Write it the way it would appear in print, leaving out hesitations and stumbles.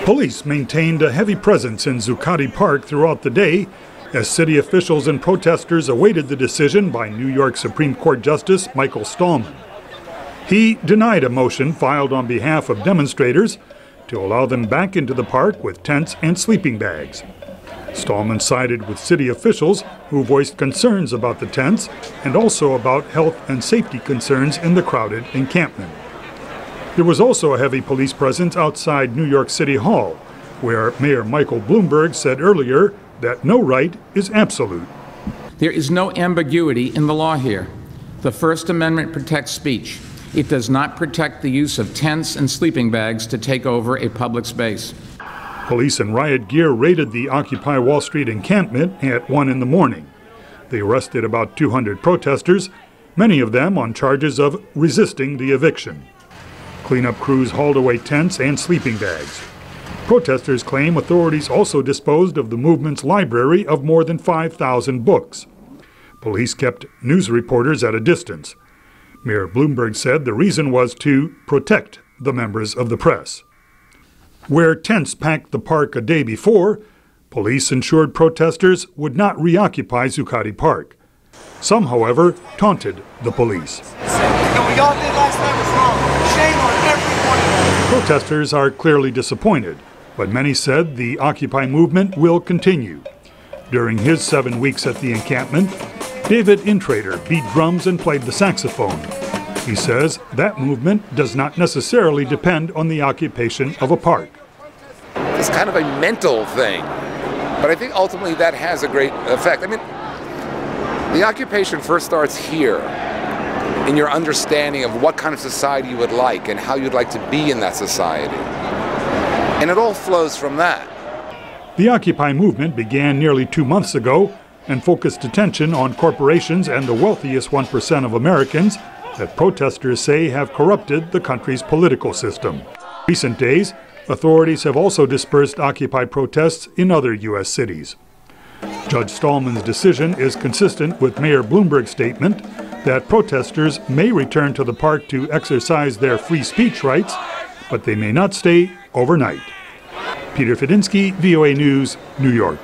Police maintained a heavy presence in Zuccotti Park throughout the day as city officials and protesters awaited the decision by New York Supreme Court Justice Michael Stallman. He denied a motion filed on behalf of demonstrators to allow them back into the park with tents and sleeping bags. Stallman sided with city officials who voiced concerns about the tents and also about health and safety concerns in the crowded encampment. There was also a heavy police presence outside New York City Hall, where Mayor Michael Bloomberg said earlier that no right is absolute. There is no ambiguity in the law here. The First Amendment protects speech. It does not protect the use of tents and sleeping bags to take over a public space. Police in riot gear raided the Occupy Wall Street encampment at 1 in the morning. They arrested about 200 protesters, many of them on charges of resisting the eviction. Cleanup crews hauled away tents and sleeping bags. Protesters claim authorities also disposed of the movement's library of more than 5,000 books. Police kept news reporters at a distance. Mayor Bloomberg said the reason was to protect the members of the press. Where tents packed the park a day before, police ensured protesters would not reoccupy Zuccotti Park. Some, however, taunted the police. What y'all did last night was wrong. Shame on everyone. Protesters are clearly disappointed, but many said the Occupy movement will continue. During his 7 weeks at the encampment, David Intrater beat drums and played the saxophone. He says that movement does not necessarily depend on the occupation of a park. It's kind of a mental thing, but I think ultimately that has a great effect. I mean, the occupation first starts here, in your understanding of what kind of society you would like and how you'd like to be in that society. And it all flows from that. The Occupy movement began nearly 2 months ago and focused attention on corporations and the wealthiest 1% of Americans that protesters say have corrupted the country's political system. In recent days, authorities have also dispersed Occupy protests in other U.S. cities. Judge Stallman's decision is consistent with Mayor Bloomberg's statement that protesters may return to the park to exercise their free speech rights, but they may not stay overnight. Peter Fedinsky, VOA News, New York.